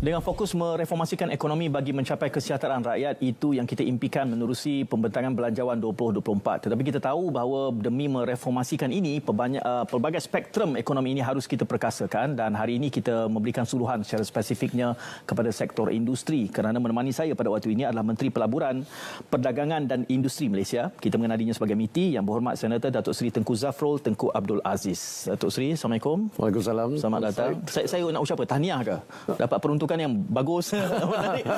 Dengan fokus mereformasikan ekonomi bagi mencapai kesejahteraan rakyat, itu yang kita impikan menerusi pembentangan Belanjawan 2024. Tetapi kita tahu bahawa demi mereformasikan ini, pelbagai spektrum ekonomi ini harus kita perkasakan, dan hari ini kita memberikan suluhan secara spesifiknya kepada sektor industri. Kerana menemani saya pada waktu ini adalah Menteri Pelaburan, Perdagangan dan Industri Malaysia. Kita mengenalinya sebagai MITI, Yang Berhormat Senator Datuk Seri Tengku Zafrul Tengku Abdul Aziz. Datuk Seri, Assalamualaikum. Waalaikumsalam. Selamat datang. Saya nak ucap apa? Tahniah ke? Dapat peruntukan yang bagus,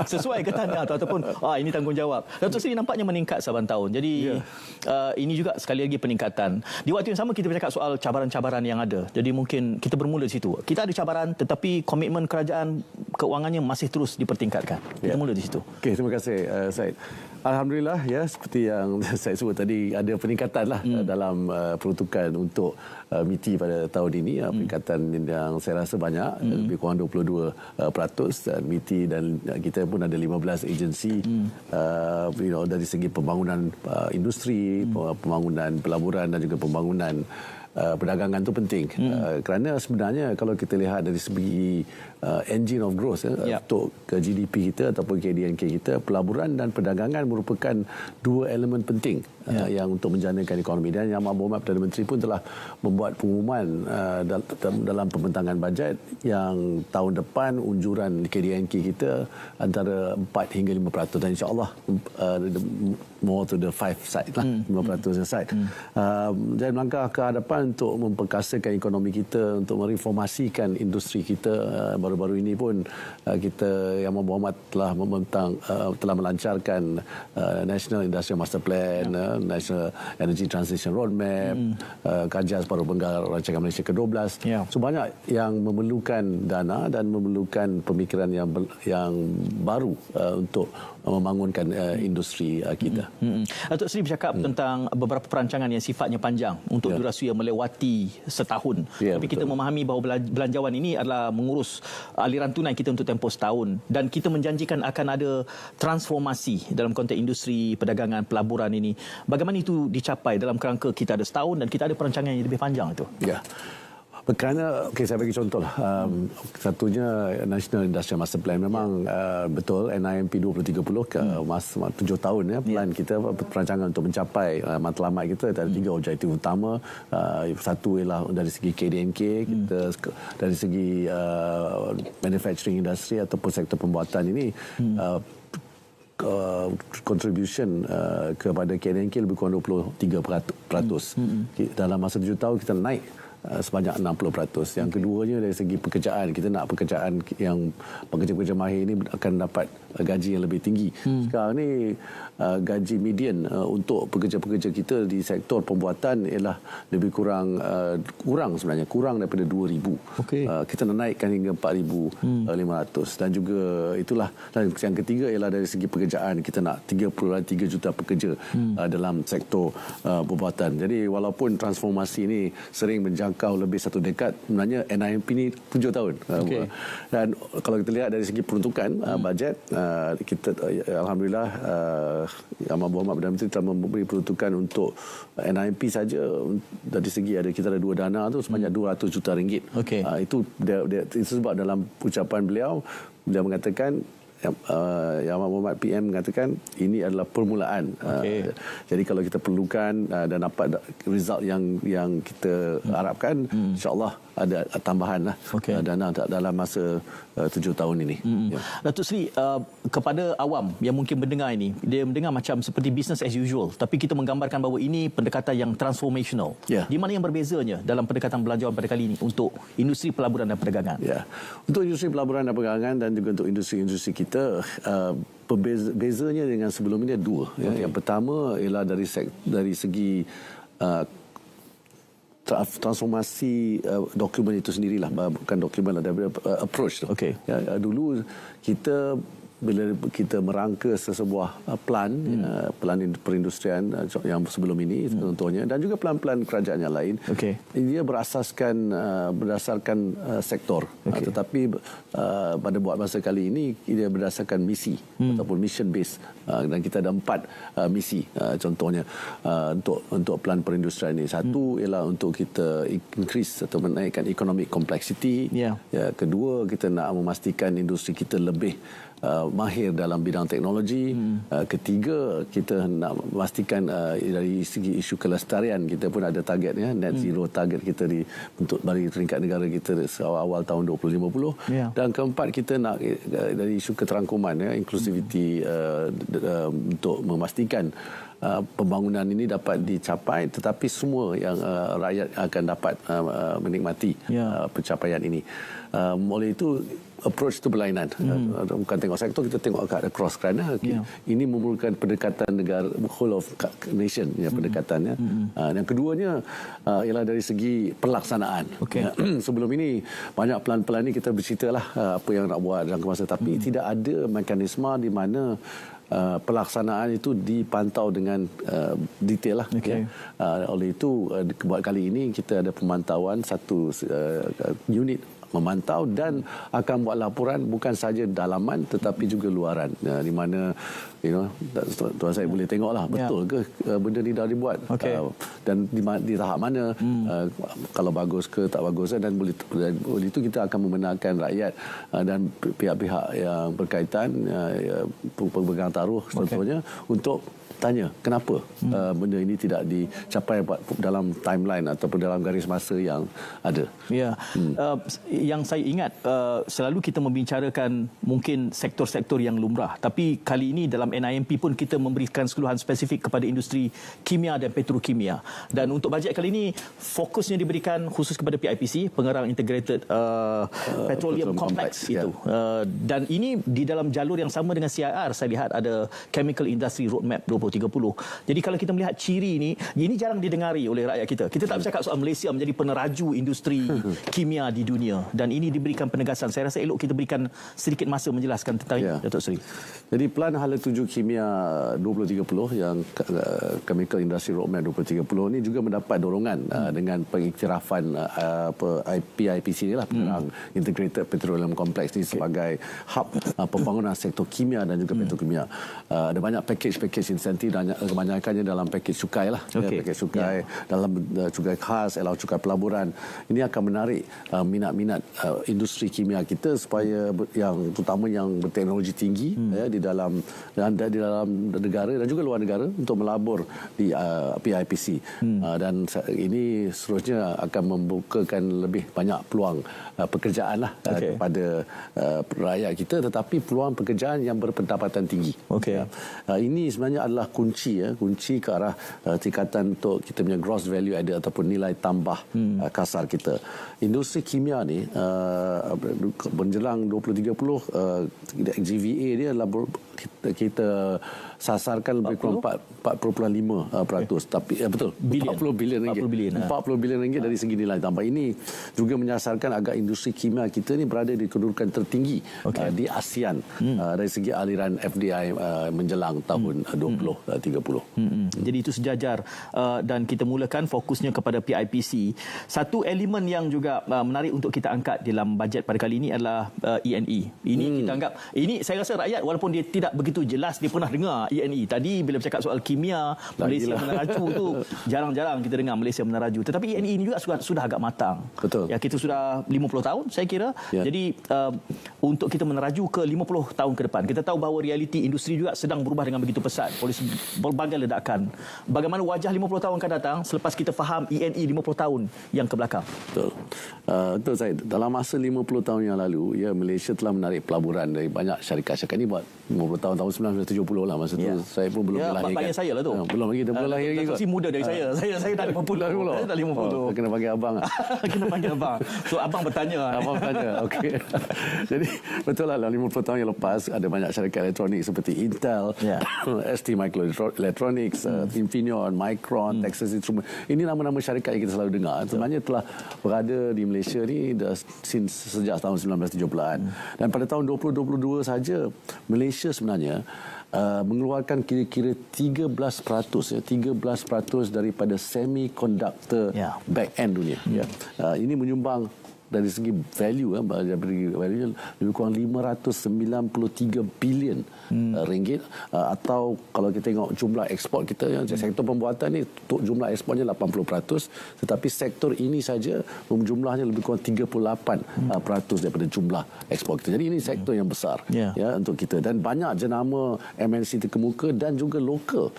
sesuai ke tahniah ataupun ini tanggungjawab. Datuk Seri nampaknya meningkat saban tahun. Jadi ini juga sekali lagi peningkatan. Di waktu yang sama kita bercakap soal cabaran-cabaran yang ada. Jadi mungkin kita bermula di situ. Kita ada cabaran tetapi komitmen kerajaan keuangannya masih terus dipertingkatkan. Kita mula di situ. Okey, terima kasih Said. Alhamdulillah, ya, seperti yang saya sebut tadi, ada peningkatan lah dalam peruntukan untuk MITI pada tahun ini. Peningkatan yang saya rasa banyak, lebih kurang 22%, dan MITI dan kita pun ada 15 agensi dari segi pembangunan industri, pembangunan pelaburan dan juga pembangunan perdagangan itu penting. Kerana sebenarnya kalau kita lihat dari segi engine of growth untuk ke GDP kita ataupun KDNK kita, pelaburan dan perdagangan merupakan dua elemen penting yang untuk menjanakan ekonomi. Dan Yang Berhormat Perdana Menteri pun telah membuat pengumuman dalam pembentangan bajet yang tahun depan unjuran KDNK kita antara 4 hingga 5%, dan insya-Allah more to the 5 side lah, 5% side. Dan langkah ke hadapan untuk memperkasakan ekonomi kita, untuk mereformasikan industri kita. Baru-baru ini pun kita Yang Berhormat telah melancarkan National Industrial Master Plan, National Energy Transition Roadmap, kajian separuh benggal rancangan Malaysia ke-12. So banyak yang memerlukan dana dan memerlukan pemikiran yang baru untuk membangunkan industri kita. Datuk Seri bercakap tentang beberapa perancangan yang sifatnya panjang untuk durasi yang melewati setahun. Tapi kita memahami bahawa belanjawan ini adalah mengurus aliran tunai kita untuk tempoh setahun, dan kita menjanjikan akan ada transformasi dalam konteks industri perdagangan pelaburan ini. Bagaimana itu dicapai dalam kerangka kita ada setahun dan kita ada perancangan yang lebih panjang itu? Kerana, saya bagi contoh lah. Satunya National Industrial Master Plan. Memang betul, NIMP 2030 ke 7 tahun plan kita, perancangan untuk mencapai matlamat kita ada 3 objektif utama. Satu ialah dari segi KDNK kita, dari segi manufacturing industry ataupun sektor pembuatan ini, contribution kepada KDNK lebih kurang 23%. Dalam masa 7 tahun kita naik sebanyak 60%. Yang keduanya dari segi pekerjaan, kita nak pekerjaan yang pekerja-pekerja mahir ini akan dapat gaji yang lebih tinggi. Sekarang ni gaji median untuk pekerja-pekerja kita di sektor pembuatan ialah lebih kurang sebenarnya kurang daripada 2,000. Kita nak naikkan hingga 4,500, dan juga itulah. Dan yang ketiga ialah dari segi pekerjaan, kita nak 3.3 juta pekerja dalam sektor pembuatan. Jadi walaupun transformasi ini sering menjangkau lebih satu dekad, sebenarnya NIMP ini 7 tahun. Dan kalau kita lihat dari segi peruntukan bajet, kita alhamdulillah Yang Berhormat Perdana Menteri telah memberi peruntukan untuk NIMP saja. Dari segi kita ada 2 dana tu sebanyak 200 juta ringgit. Itu sebab dalam ucapan beliau mengatakan, Yang Berhormat PM mengatakan ini adalah permulaan. Jadi kalau kita perlukan dan dapat result yang kita harapkan, insya-Allah ada tambahan lah dana dalam masa 7 tahun ini. Datuk Seri, kepada awam yang mungkin mendengar ini, dia mendengar macam seperti business as usual, tapi kita menggambarkan bahawa ini pendekatan yang transformational. Di mana yang berbezanya dalam pendekatan belanjawan pada kali ini untuk industri pelaburan dan perdagangan? Untuk industri pelaburan dan perdagangan dan juga untuk industri-industri kita, bezanya dengan sebelum ini ada 2. Yang pertama ialah dari segi transformasi dokumen itu sendirilah, bukan dokumen lah, daripada approach tu. Dulu kita bila kita merangka sesebuah plan perindustrian yang sebelum ini contohnya, dan juga plan-plan kerajaan yang lain, dia berdasarkan sektor, tetapi pada buat masa kali ini dia berdasarkan misi ataupun mission base, dan kita ada 4 misi contohnya untuk plan perindustrian ini. Satu ialah untuk kita increase atau menaikkan economic complexity. Kedua, kita nak memastikan industri kita lebih mahir dalam bidang teknologi. Ketiga, kita nak memastikan dari segi isu kelestarian, kita pun ada target net zero target kita untuk bagi peringkat negara kita awal tahun 2050. Dan keempat, kita nak dari isu keterangkuman, inclusivity, untuk memastikan pembangunan ini dapat dicapai, tetapi semua yang rakyat akan dapat menikmati pencapaian ini. Oleh itu, approach itu berlainan. Bukan tengok sektor, kita tengok across, kerana ini memerlukan pendekatan negara, whole of nation pendekatannya. Yang keduanya ialah dari segi pelaksanaan. Sebelum ini banyak plan-plan ini kita berceritalah apa yang nak buat dalam masa, tapi tidak ada mekanisme di mana pelaksanaan itu dipantau dengan detail lah. Oleh itu, buat kali ini kita ada pemantauan, satu unit memantau dan akan buat laporan bukan saja dalaman tetapi juga luaran, di mana tuan saya boleh tengoklah betul ke benda ni dah dibuat, dan di tahap mana, kalau bagus ke tak bagus, dan boleh itu kita akan membenarkan rakyat dan pihak-pihak yang berkaitan, pemegang taruh contohnya, untuk tanya kenapa benda ini tidak dicapai dalam timeline ataupun dalam garis masa yang ada. Yang saya ingat, selalu kita membicarakan mungkin sektor-sektor yang lumrah, tapi kali ini dalam NIMP pun kita memberikan keseluruhan spesifik kepada industri kimia dan petrokimia. Dan untuk bajet kali ini fokusnya diberikan khusus kepada PIPC, Pengerang Integrated Petroleum Complex itu. Dan ini di dalam jalur yang sama dengan CIR. Saya lihat ada Chemical Industry Roadmap 2030. Jadi kalau kita melihat ciri ini jarang didengari oleh rakyat kita. Kita tak bercakap soal Malaysia menjadi peneraju industri kimia di dunia, dan ini diberikan penegasan. Saya rasa elok kita berikan sedikit masa menjelaskan tentang ini, Datuk Seri. Jadi plan Hala Tuju Kimia 2030 yang Chemical Industry Roadmap 2030 ini juga mendapat dorongan dengan pengiktirafan PIPC ni lah, Pengerang Integrated Petroleum Complex ni sebagai hub pembangunan sektor kimia dan juga petrokimia. Ada banyak package insentif, dan kebanyakannya dalam package cukai lah. Package cukai dalam cukai khas, allow cukai pelaburan. Ini akan menarik minat-minat industri kimia kita supaya yang terutama yang berteknologi tinggi di dalam negara dan juga luar negara untuk melabur di PIPC. Dan ini seterusnya akan membukakan lebih banyak peluang pekerjaan lah kepada rakyat kita, tetapi peluang pekerjaan yang berpendapatan tinggi. Ini sebenarnya adalah kunci ke arah tingkatan untuk kita punya gross value added ataupun nilai tambah kasar kita. Industri kimia ni menjelang 2030 GVA dia adalah kita sasarkan lebih kurang 4.5%, tapi betul 40 bilion ringgit. 40 bilion ringgit dari segi nilai tambah. Ini juga menyasarkan agar industri kimia kita ni berada di kedudukan tertinggi di ASEAN dari segi aliran FDI menjelang tahun 2030. Jadi itu sejajar, dan kita mulakan fokusnya kepada PIPC. Satu elemen yang juga menarik untuk kita angkat dalam bajet pada kali ini adalah E&E. Ini kita anggap, ini saya rasa rakyat walaupun dia tidak begitu jelas dia pernah dengar E&E. Tadi bila bercakap soal kimia, Malaysia meneraju tu jarang-jarang kita dengar Malaysia meneraju. Tetapi E&E ini juga sudah agak matang. Betul. Ya, kita sudah 50 tahun saya kira. Jadi untuk kita meneraju ke 50 tahun ke depan, kita tahu bahawa realiti industri juga sedang berubah dengan begitu pesat oleh berbagai ledakan. Bagaimana wajah 50 tahun akan datang selepas kita faham E&E 50 tahun yang ke belakang? Betul. Betul Syed. Dalam masa 50 tahun yang lalu, Malaysia telah menarik pelaburan dari banyak syarikat-syarikat ini buat 50 tahun 1970 lah. Masa tu saya pun belum lahir. Bapaknya saya lah tu. Belum lagi, dia belum lahir lagi. Masih muda dari saya. Saya dah 50 dulu. Saya dah 50. Kena panggil abang. Kena panggil abang. So abang bertanya. Abang bertanya. Okey. Jadi betul lah 50 tahun yang lepas ada banyak syarikat elektronik seperti Intel, ST Microelectronics, Infineon, Micron, Texas Instruments. Ini nama-nama syarikat yang kita selalu dengar. Sebenarnya telah berada di Malaysia ni sejak tahun 1970-an. Dan pada tahun 2022 saja Malaysia sebenarnya mengeluarkan kira-kira 13% daripada semiconductor back end dunia. Ini menyumbang dari segi value, value lebih kurang 593 bilion ringgit, atau kalau kita tengok jumlah ekspor kita, sektor pembuatan ni jumlah ekspornya 80%, tetapi sektor ini saja jumlahnya lebih kurang 38% daripada jumlah ekspor kita. Jadi ini sektor yang besar untuk kita, dan banyak jenama MNC terkemuka dan juga lokal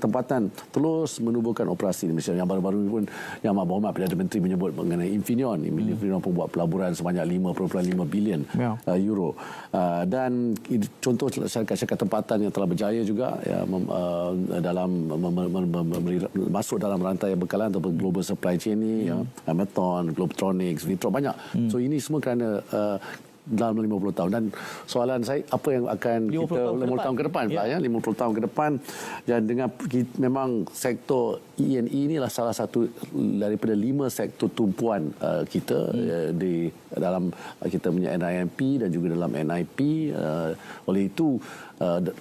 tempatan terus menubuhkan operasi di Malaysia. Yang baru-baru ini pun Yang Berhormat Perdana Menteri menyebut mengenai Infineon. Infineon membuat pelaburan sebanyak 5.5 bilion euro. Dan contoh syarikat-syarikat tempatan yang telah berjaya juga dalam masuk dalam rantai bekalan atau global supply chain ni, Amazon, Globetronics, Vitro, banyak. So ini semua kerana dalam 50 tahun. Dan soalan saya, apa yang akan 50 tahun ke depan 50 tahun ke depan. Dan dengan memang sektor E&E inilah salah satu daripada 5 sektor tumpuan kita di dalam kita punya NIMP dan juga dalam NIP. Oleh itu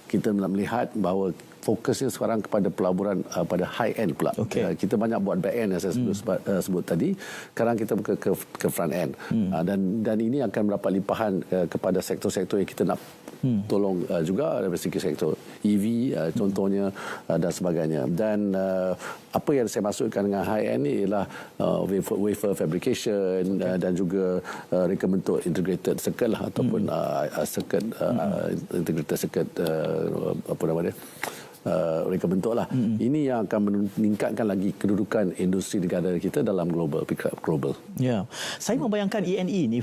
kita melihat bahawa fokusnya sekarang kepada pelaburan pada high end pula. Kita banyak buat back end yang saya sebut tadi. Sekarang kita ke front end. Dan ini akan mendapat limpahan kepada sektor-sektor yang kita nak tolong juga dari segi sektor EV contohnya dan sebagainya. Dan apa yang saya maksudkan dengan high end ni ialah wafer fabrication dan juga reka bentuk integrated circuit lah, ataupun circuit integrated circuit apa nama dia, reka bentuk lah. Ini yang akan meningkatkan lagi kedudukan industri negara kita dalam global. Saya membayangkan E&E ni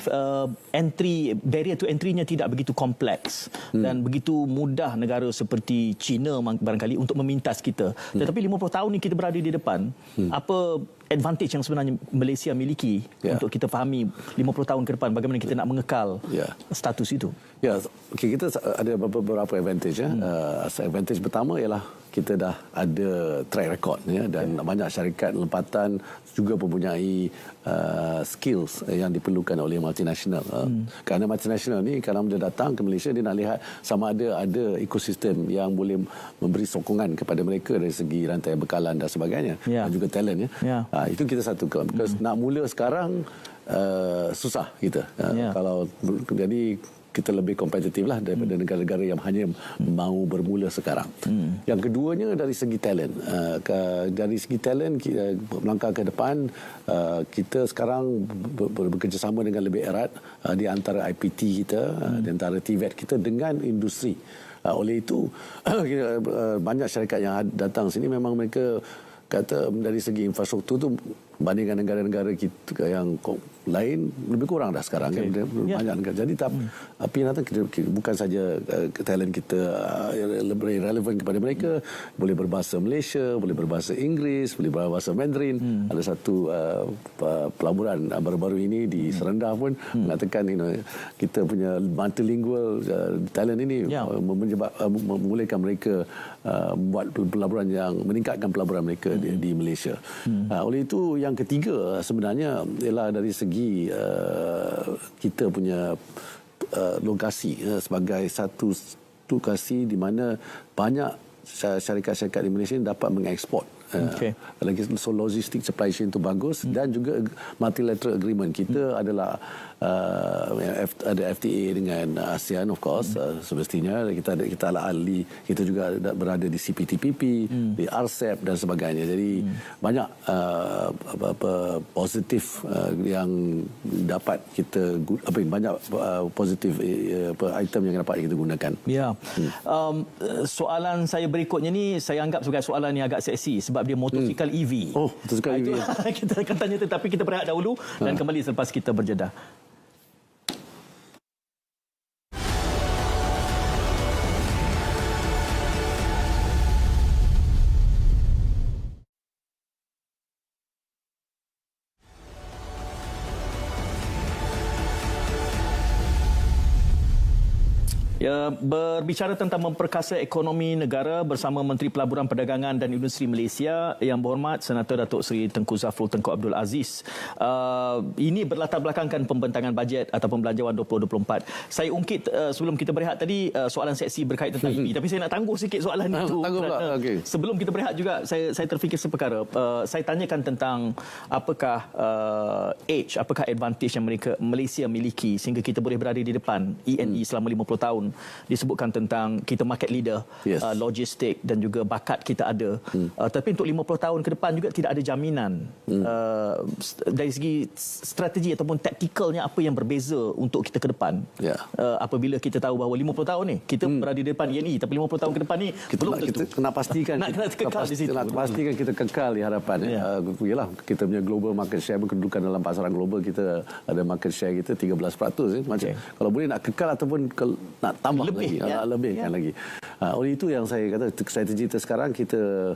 barrier to entry-nya tidak begitu kompleks dan begitu mudah negara seperti China barangkali untuk memintas kita. Tetapi 50 tahun ni kita berada di depan. Apa advantage yang sebenarnya Malaysia miliki untuk kita fahami 50 tahun ke depan bagaimana kita nak mengekal status itu? Kita ada beberapa advantage. Advantage pertama ialah kita dah ada track record dan banyak syarikat lempatan juga mempunyai skills yang diperlukan oleh multinational. Kerana multinational ni kalau dia datang ke Malaysia, dia nak lihat sama ada ekosistem yang boleh memberi sokongan kepada mereka dari segi rantai bekalan dan sebagainya, dan juga talent. Itu kita satukan. Because nak mula sekarang susah kita. Kalau jadi kita lebih kompetitif lah daripada negara-negara yang hanya mahu bermula sekarang. Yang keduanya dari segi talent. Dari segi talent, melangkah ke depan, kita sekarang bekerjasama dengan lebih erat di antara IPT kita, di antara TVET kita dengan industri. Oleh itu, banyak syarikat yang datang sini memang mereka kata dari segi infrastruktur tu bandingkan negara-negara kita yang lain lebih kurang dah sekarang. Banyak negara. Jadi tapi nanti bukan saja talent kita lebih relevan kepada mereka, boleh berbahasa Malaysia, boleh berbahasa Inggeris, boleh berbahasa Mandarin. Ada satu pelaburan baru-baru ini di Serendam pun mengatakan kita punya multilingual talent ini membolehkan mereka buat pelaburan yang meningkatkan pelaburan mereka di Malaysia. Oleh itu yang ketiga sebenarnya ialah dari segi kita punya lokasi sebagai satu lokasi di mana banyak syarikat-syarikat di Malaysia dapat mengekspor. Lagi logistik supply chain itu bagus, dan juga multilateral agreement kita adalah ada FTA dengan ASEAN, of course. Semestinya kita adalah ahli, kita juga berada di CPTPP, di RCEP dan sebagainya. Jadi banyak positif yang dapat kita banyak positif item yang dapat kita gunakan. Soalan saya berikutnya ni saya anggap sebagai soalan yang agak seksi sebab dia motosikal EV. Motosikal EV. Kita akan tanya, tetapi kita berehat dahulu dan kembali selepas kita berjeda. Ya, berbicara tentang memperkasa ekonomi negara bersama Menteri Pelaburan Perdagangan dan Industri Malaysia Yang Berhormat Senator Datuk Seri Tengku Zafrul Tengku Abdul Aziz. Ini berlatar belakangkan pembentangan bajet ataupun belanjawan 2024. Saya ungkit sebelum kita berehat tadi soalan seksi berkait tentang ini, tapi saya nak tangguh sikit soalan itu. Okay. Sebelum kita berehat juga saya terfikir seperkara. Saya tanyakan tentang apakah edge, apakah advantage yang Malaysia miliki sehingga kita boleh berada di depan ENE selama 50 tahun. Disebutkan tentang kita market leader, logistik dan juga bakat kita ada. Tapi untuk 50 tahun ke depan juga tidak ada jaminan dari segi strategi ataupun taktikalnya apa yang berbeza untuk kita ke depan. Apabila kita tahu bahawa 50 tahun ni kita berada di depan ENE, tapi 50 tahun ke depan ni belum tentu. Kita kena pastikan pastikan kita kekal di hadapan. Yalah, kita punya global market share, kedudukan dalam pasaran global kita ada market share kita 13%. Kalau boleh nak kekal ataupun nak tambah lebihkan lagi. Oleh itu yang saya kata strategi kita sekarang kita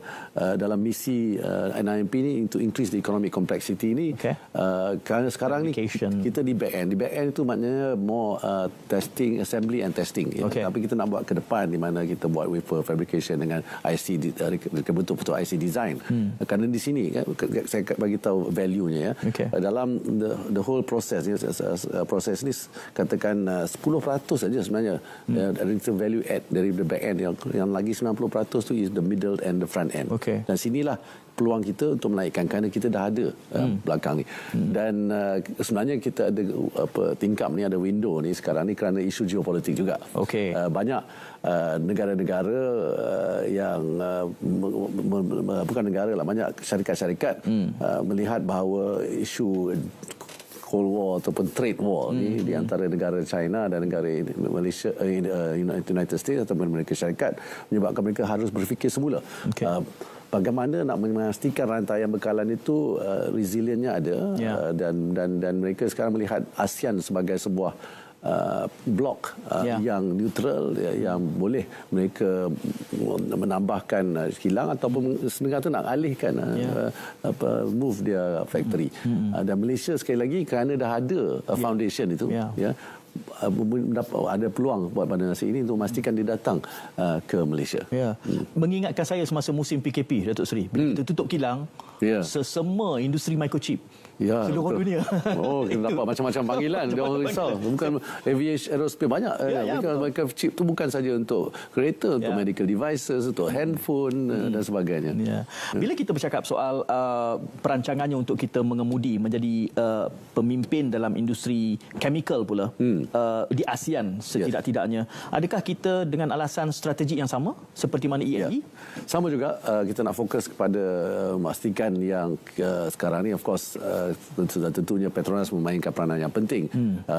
dalam misi NIMP ni untuk increase the economic complexity ni, kerana sekarang ni kita di back end. Di back end itu maknanya more testing, assembly and testing. Tapi kita nak buat ke depan di mana kita buat wafer fabrication dengan IC bentuk-bentuk IC design. Kerana di sini saya bagi tahu value-nya dalam the whole process ni katakan 10% saja sebenarnya dari value add dari the back end, yang lagi 90% tu is the middle and the front end. Dan sinilah peluang kita untuk menaikkan kerana kita dah ada belakang ni. Dan sebenarnya kita ada tingkap ni, ada window ni sekarang ni kerana isu geopolitik juga. Banyak negara-negara yang bukan negara lah, banyak syarikat-syarikat melihat bahawa isu Cold War ataupun trade war ni di antara negara China dan negara Malaysia, United States ataupun Amerika Syarikat menyebabkan mereka harus berfikir semula. Bagaimana nak memastikan rantaian bekalan itu resiliennya ada, dan mereka sekarang melihat ASEAN sebagai sebuah blok yang neutral, yang boleh mereka menambahkan kilang ataupun senengah tu nak alihkan move dia factory. Dan Malaysia sekali lagi kerana dah ada foundation itu, ada peluang buat pada masa ini untuk memastikan dia datang ke Malaysia. Mengingatkan saya semasa musim PKP, Datuk Seri, bila kita tutup kilang, sesemua industri microchip seluruh dunia. Kita dapat macam-macam panggilan. Dia orang risau. Bukan aviation, aerospace banyak. Mereka chip tu bukan saja untuk kereta, untuk medical devices, untuk handphone dan sebagainya. Bila kita bercakap soal perancangannya untuk kita mengemudi menjadi pemimpin dalam industri chemical pula di ASEAN setidak-tidaknya, adakah kita dengan alasan strategi yang sama seperti mana ENE? Sama juga. Kita nak fokus kepada memastikan yang sekarang ni of course tentunya Petronas memainkan peranan yang penting,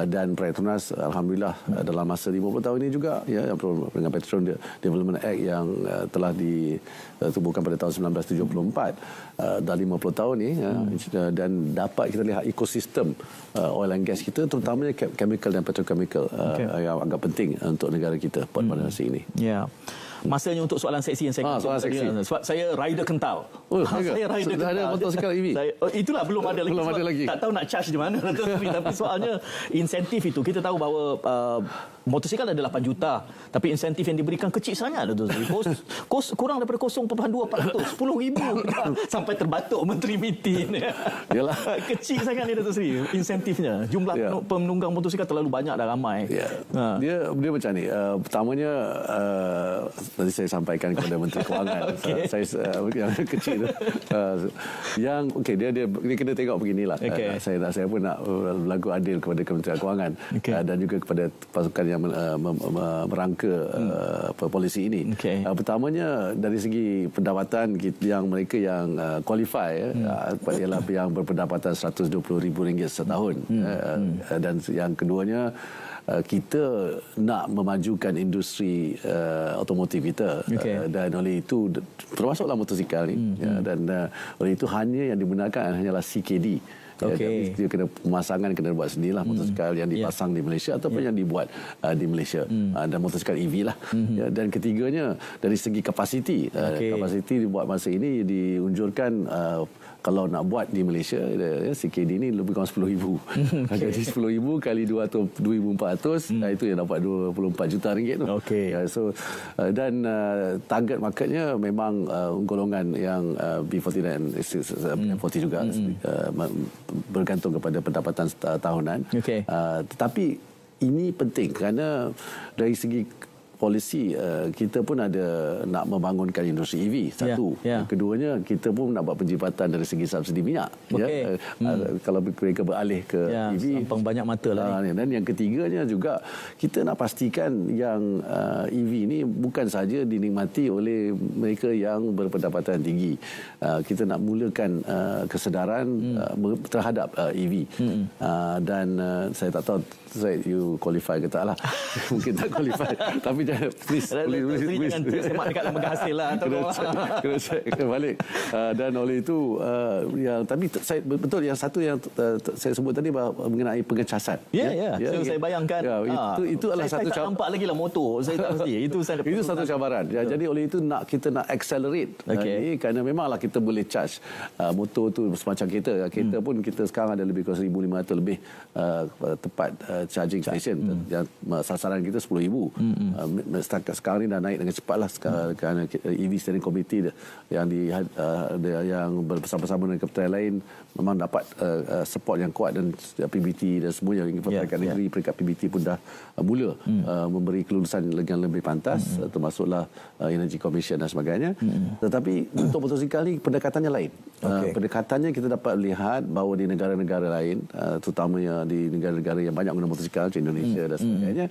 dan Petronas alhamdulillah dalam masa 50 tahun ini juga dengan Petroleum Development Act yang telah ditubuhkan pada tahun 1974, dah 50 tahun ni, dan dapat kita lihat ekosistem oil and gas kita, terutamanya chemical dan petrochemical yang agak penting untuk negara kita pada masa ini. Masanya untuk soalan seksi yang saya sebab saya rider kental. Saya rider kental. Ada motosikal EV. Itulah belum ada lagi. Tak tahu nak charge di mana. Tapi soalnya insentif itu, kita tahu bahawa motosikal ada 8 juta, tapi insentif yang diberikan kecil sangat. Kurang daripada 0.2%, 10,000 sampai terbatuk Menteri Mitin. Yalah. Kecil sangat ni, Datuk Seri, insentifnya. Jumlah penunggang motosikal terlalu banyak dah, ramai. Dia macam ni. Pertamanya tadi saya sampaikan kepada Menteri Kewangan. Saya yang kecil tu. Yang dia kena tengok beginilah. Saya pun nak berlaku adil kepada Kementerian Kewangan dan juga kepada pasukan yang merangka polisi ini. Pertamanya dari segi pendapatan yang mereka yang qualify ialah yang berpendapatan RM120,000 setahun. Dan yang keduanya, kita nak memajukan industri otomotif kita, dan oleh itu termasuklah motosikal ni, dan oleh itu hanya yang digunakan hanyalah CKD. Dia kena pemasangan kena buat sendirilah, motosikal yang dipasang di Malaysia ataupun yang dibuat di Malaysia, dan motosikal EV lah. Dan ketiganya dari segi kapasiti, kapasiti dibuat masa ini diunjurkan kalau nak buat di Malaysia, CKD ni lebih kurang 10,000. Jadi 10,000 kali 2,400, itu yang dapat 24 juta ringgit tu. So dan target marketnya memang golongan yang B40 dan M40 juga, bergantung kepada pendapatan tahunan. Tetapi ini penting kerana dari segi polisi, kita pun ada nak membangunkan industri EV, satu. Keduanya, kita pun nak buat penjimatan dari segi subsidi minyak. Kalau mereka beralih ke EV, sampang banyak mata lah. Dan yang ketiganya juga, kita nak pastikan yang EV ni bukan saja dinikmati oleh mereka yang berpendapatan tinggi. Kita nak mulakan kesedaran terhadap EV. Dan saya tak tahu you qualify ke tak lah. Mungkin tak qualify. Tapi please jangan semak dekat lembaga hasil lah. Kena check balik. Dan oleh itu tapi betul yang satu yang saya sebut tadi mengenai pengecasan. So saya bayangkan itu adalah satu saya tak nampak lagi lah motor. Saya tak mesti. Itu satu cabaran. Jadi oleh itu kita nak accelerate ini, kerana memanglah kita boleh charge motor tu semacam kereta pun kita sekarang ada lebih kurang 1,500 lebih tepat charging station. Yang sasaran kita 10,000. Setakat sekarang ni dah naik dengan cepatlah kerana EV Steering Committee yang bersama-sama dengan kementerian lain memang dapat support yang kuat, dan PBT dan semuanya, peringkat negeri, peringkat PBT pun dah mula memberi kelulusan yang lebih pantas, termasuklah Energy Commission dan sebagainya. Tetapi untuk motosikal ni pendekatannya lain. Pendekatannya kita dapat lihat bahawa di negara-negara lain, terutamanya di negara-negara yang banyak guna motosikal macam Indonesia dan sebagainya,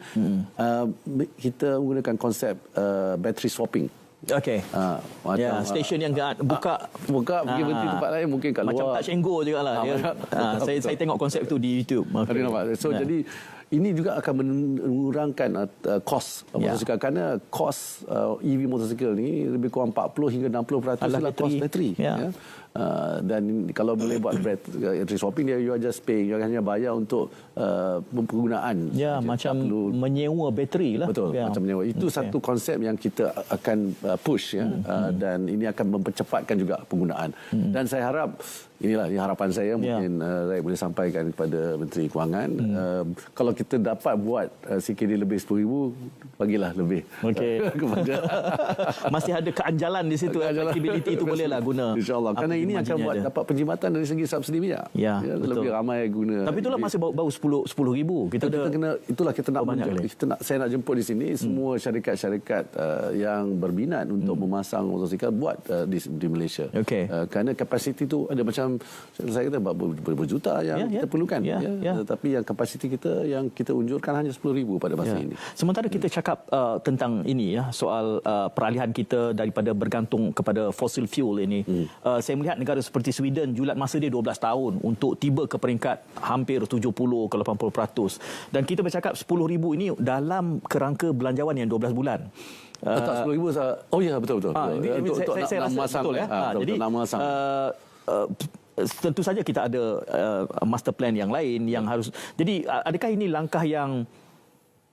kita menggunakan konsep battery swapping. Stesen yang buka pergi berhenti tempat lain, mungkin kat luar. Macam touch and go juga lah. Saya tengok konsep tu di YouTube. So jadi ini juga akan mengurangkan kos motosikal, kerana kos EV motosikal ni lebih kurang 40 hingga 60% adalah kos bateri. Dan kalau boleh buat battery swapping, you are just paying, you hanya bayar untuk penggunaan. Macam menyewa bateri lah. Betul, macam menyewa. Itu satu konsep yang kita akan push, dan ini akan mempercepatkan juga penggunaan. Dan saya harap, inilah harapan saya, mungkin saya boleh sampaikan kepada Menteri Kewangan, kalau kita dapat buat CKD lebih 10,000, bagilah lebih kepada masih ada keanjalan di situ. Flexibility itu bolehlah guna, InsyaAllah, kerana ini akan buat dapat penjimatan dari segi subsidi minyak. Lebih ramai guna. Tapi itulah masih baru 10,000. Kita nak saya nak jemput di sini semua syarikat-syarikat yang berminat untuk memasang motosikal buat di Malaysia. Kerana kapasiti tu ada macam saya kata berjuta yang kita perlukan. Tetapi yang kapasiti kita yang kita unjurkan hanya 10,000 pada masa ini. Sementara kita cakap tentang ini, soal peralihan kita daripada bergantung kepada fossil fuel ini, saya melihat negara seperti Sweden, julat masa dia 12 tahun untuk tiba ke peringkat hampir 70 ke 80%. Dan kita bercakap 10,000 ini dalam kerangka belanjawan yang 12 bulan. Tak 10,000. Oh ya, betul. Saya rasa betul ya. Jadi tentu saja kita ada master plan yang lain yang harus. Jadi adakah ini langkah yang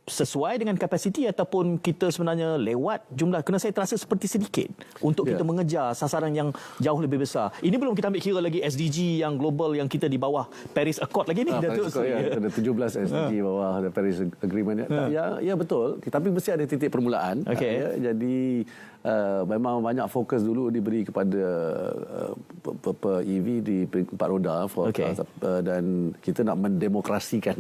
sesuai dengan kapasiti ataupun kita sebenarnya lewat jumlah? Kerana saya terasa seperti sedikit untuk kita mengejar sasaran yang jauh lebih besar. Ini belum kita ambil kira lagi SDG yang global yang kita di bawah Paris Accord lagi ni. Paris Accord, ada 17 SDG bawah Paris Agreement. Ya betul. Tapi mesti ada titik permulaan. Jadi memang banyak fokus dulu diberi kepada EV di empat roda, dan kita nak mendemokrasikan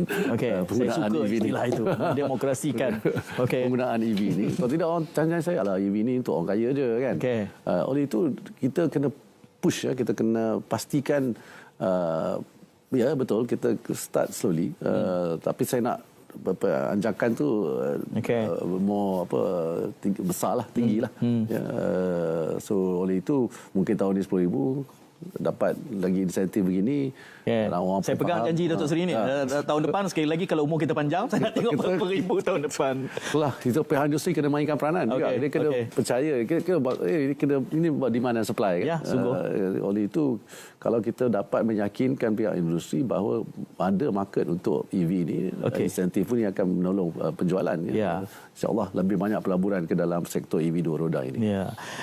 penggunaan EV ni. Saya suka itu, mendemokrasikan penggunaan EV ni. Kalau tidak, orang tanya saya lah, EV ni untuk orang kaya je kan. Oleh itu kita kena push, kita kena pastikan, betul, kita start slowly, tapi saya nak anjakan tu besarlah, tinggilah. So oleh itu mungkin tahun ni 10,000 dapat lagi insentif begini. Saya pegang janji Datuk Seri ni. Tahun depan sekali lagi kalau umur kita panjang, saya nak tengok berapa ribu tahun depan. Itulah, pihak industri kena mainkan peranan juga. Dia kena percaya, ini buat demand dan supply kan. Oleh itu, kalau kita dapat meyakinkan pihak industri bahawa ada market untuk EV ni, insentif pun akan menolong penjualan. InsyaAllah lebih banyak pelaburan ke dalam sektor EV dua roda ini.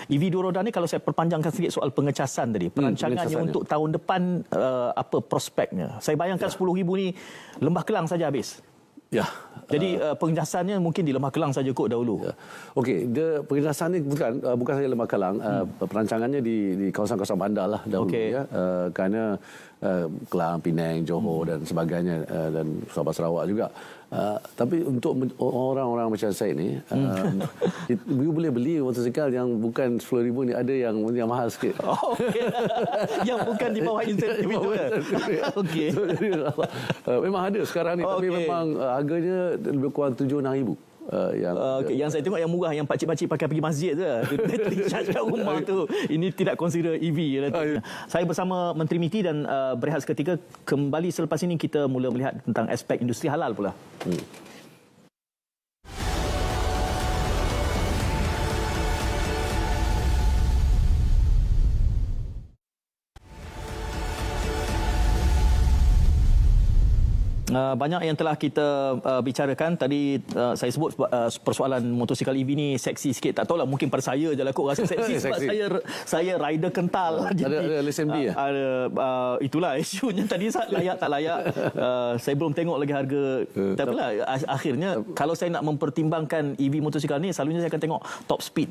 EV dua roda ni, kalau saya perpanjangkan sedikit soal pengecasan tadi, perancangan perancangannya untuk tahun depan, apa prospeknya? Saya bayangkan 10,000 ni Lembah Kelang saja habis. Ya. Jadi pengejasannya mungkin di Lembah Kelang saja kot dahulu. Ya. Okey, pengejasan ni bukan saja Lembah Kelang, perancangannya di kawasan-kawasan bandar lah dahulu, ya. Kerana Kelang, Penang, Johor dan sebagainya, dan Sabah Sarawak juga. Tapi untuk orang-orang macam saya ni, you boleh beli motosikal yang bukan 10,000 ni, ada yang mahal sikit. Oh, okay. Yang bukan di bawah insentif itu. Okey. Memang ada sekarang ni, tapi memang harganya lebih kurang 7-6,000. Yang saya tengok yang murah, yang pakcik-pakcik pakai pergi masjid tu, battery charge kat rumah tu. Ini tidak consider EV. Saya bersama Menteri MITI dan berehat seketika. Kembali selepas ini kita mula melihat tentang aspek industri halal pula. Banyak yang telah kita bicarakan. Tadi saya sebut persoalan motosikal EV ni seksi sikit. Tak tahulah, mungkin pada saya je lah kot rasa seksi sebab saya rider kental. Ada lesen B ya? Itulah isunya tadi, layak tak layak. Saya belum tengok lagi harga. Tak apalah, akhirnya kalau saya nak mempertimbangkan EV motosikal ni, selalunya saya akan tengok top speed.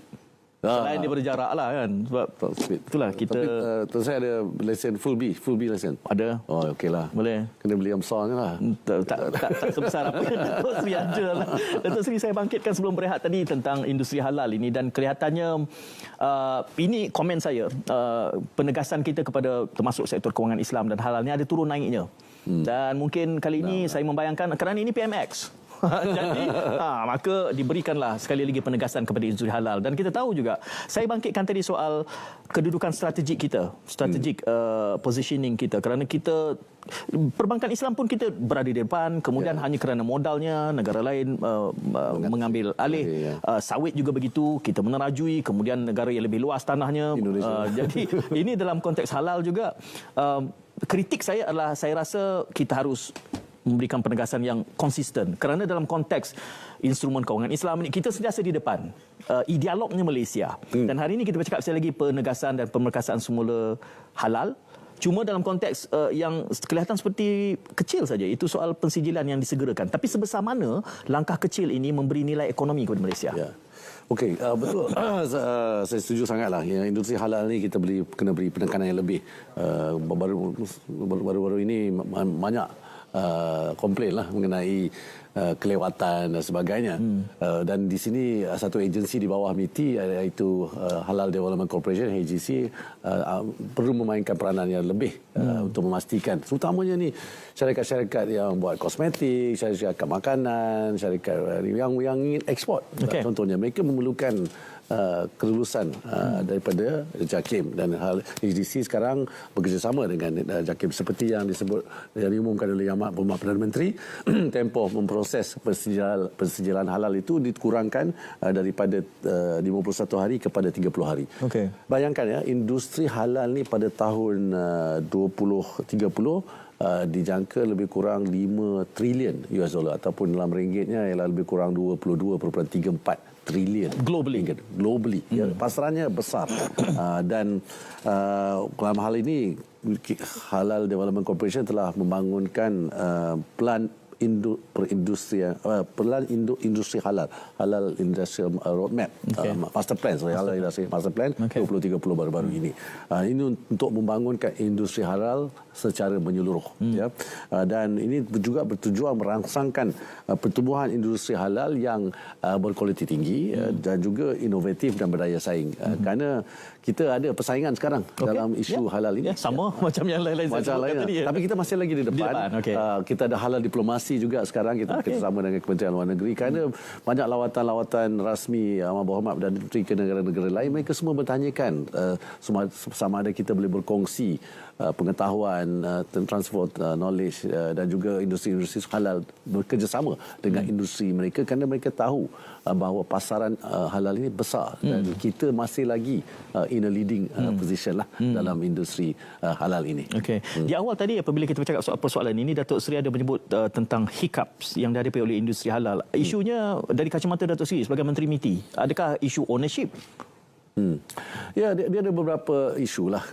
Selain daripada jarak lah kan. Sebab top speed. Itulah kita. Tapi saya ada lesen full B lesen. Ada. Oh, okeylah. Boleh. Kena beli yang besar je lah. Tak sebesar apa Datuk Seri ada lah. Datuk Seri, saya bangkitkan sebelum berehat tadi tentang industri halal ini, dan kelihatannya ini komen saya, penegasan kita kepada termasuk sektor kewangan Islam dan halal ni ada turun naiknya. Dan mungkin kali ini saya membayangkan kerana ini PMX. Jadi maka diberikanlah sekali lagi penegasan kepada industri halal. Dan kita tahu juga, saya bangkitkan tadi soal kedudukan strategik kita, strategik positioning kita, kerana kita perbankan Islam pun kita berada di depan, kemudian hanya kerana modalnya negara lain mengambil alih. Sawit juga begitu, kita menerajui, kemudian negara yang lebih luas tanahnya. Jadi ini dalam konteks halal juga. Kritik saya adalah, saya rasa kita harus memberikan penegasan yang konsisten, kerana dalam konteks instrumen kewangan Islam ini kita sentiasa di depan. Dialognya Malaysia. Dan hari ini kita bercakap sekali lagi penegasan dan pemerkasaan semula halal. Cuma dalam konteks yang kelihatan seperti kecil saja, itu soal pensijilan yang disegerakan. Tapi sebesar mana langkah kecil ini memberi nilai ekonomi kepada Malaysia? Ya. Okey, betul. Saya setuju sangatlah. Industri halal ni kita kena beri penekanan yang lebih. Baru-baru ini banyak komplain lah mengenai kelewatan dan sebagainya. Dan di sini satu agensi di bawah MITI, iaitu Halal Development Corporation, HGC, perlu memainkan peranan yang lebih untuk memastikan, terutamanya ni syarikat-syarikat yang buat kosmetik, syarikat makanan, syarikat yang ingin ekspor. Contohnya mereka memerlukan kelulusan daripada JAKIM, dan HDC sekarang bekerjasama dengan JAKIM seperti yang disebut, yang diumumkan oleh Yang Berhormat Perdana Menteri. Tempoh memproses persijilan halal itu dikurangkan daripada 51 hari kepada 30 hari. Bayangkan ya, industri halal ni pada tahun 2030 dijangka lebih kurang 5 triliun US dollar, ataupun dalam ringgitnya ialah lebih kurang 22.34 triliun globally. Ya, pasarannya besar. Dan dalam hal ini Halal Development Corporation telah membangunkan plan industri halal industrial roadmap, master plan, halal industri master plan 2030 baru-baru ini. Ini untuk membangunkan industri halal secara menyeluruh. Dan ini juga bertujuan merangsangkan pertumbuhan industri halal yang berkualiti tinggi dan juga inovatif dan berdaya saing. Kerana kita ada persaingan sekarang dalam isu halal ini. Sama macam yang lain-lain. Tapi kita masih lagi di depan. Kita ada halal diplomasi juga sekarang, kita bekerjasama dengan Kementerian Luar Negeri, kerana banyak lawatan-lawatan rasmi Yang Berhormat Perdana Menteri ke negara-negara lain. Mereka semua bertanyakan sama ada kita boleh berkongsi pengetahuan, transfer knowledge, dan juga industri-industri halal bekerjasama dengan industri mereka, kerana mereka tahu bahawa pasaran halal ini besar dan kita masih lagi in a leading position lah dalam industri halal ini. Di awal tadi apabila kita bercakap soal persoalan ini, Datuk Seri ada menyebut tentang hiccups yang dihadapi oleh industri halal. Isunya dari kacamata Datuk Seri sebagai Menteri MITI, adakah isu ownership? Ya, dia ada beberapa isu lah.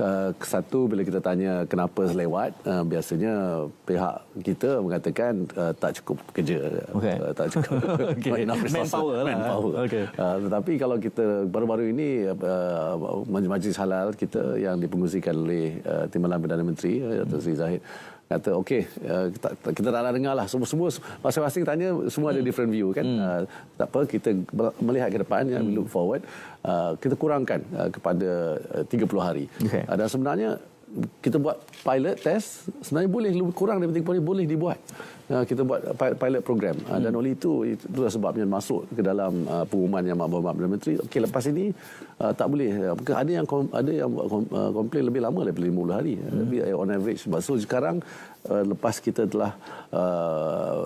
Satu, bila kita tanya kenapa lewat, biasanya pihak kita mengatakan tak cukup kerja, tak cukup manpower lah. Tetapi kalau kita baru-baru ini Majlis Halal kita yang dipengusikan oleh Timbalan Perdana Menteri Dato' Seri Zahid kata okey, kita tak nak dengar lah, semua masing-masing tanya, semua ada different view kan. Tak apa, kita melihat ke depan, look forward, kita kurangkan kepada 30 hari. Dan sebenarnya kita buat pilot test, sebenarnya boleh kurang daripada 30 hari, boleh dibuat. Kita buat pilot program, dan oleh itulah sebabnya masuk ke dalam pengumuman yang Mak Perdana Menteri. Okey, lepas ini tak boleh. Ada yang komplain lebih lama daripada 50 hari, lebih on average. So sekarang lepas kita telah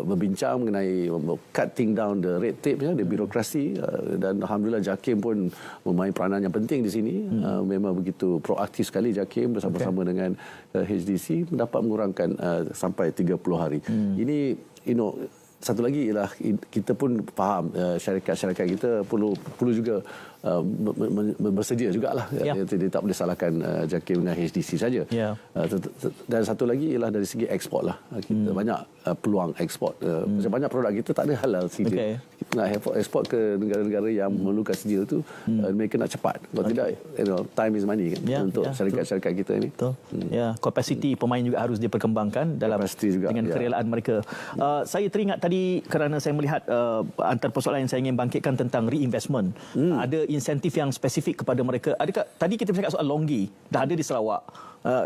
berbincang mengenai cutting down the red tape, the birokrasi, dan alhamdulillah JAKIM pun memain peranan yang penting di sini. Memang begitu proaktif sekali JAKIM bersama-sama dengan HDC mendapat mengurangkan sampai 30 hari. Ini satu lagi ialah kita pun faham syarikat-syarikat kita perlu juga bersedia jugalah. Dia tak boleh salahkan JAKIM dengan HDC saja. Dan satu lagi ialah dari segi ekspor lah. Kita banyak peluang ekspor. Macam banyak produk kita tak ada halal sijil. Kita nak ekspor ke negara-negara yang memerlukan sijil tu, mereka nak cepat. Kalau tidak, time is money kan, untuk syarikat-syarikat kita ini. Kapasiti pemain juga harus diperkembangkan dalam dengan kerelaan mereka. Saya teringat tadi kerana saya melihat antara persoalan yang saya ingin bangkitkan tentang reinvestment. Ada insentif yang spesifik kepada mereka. Adakah tadi kita bercakap soal Longgi, dah ada di Sarawak,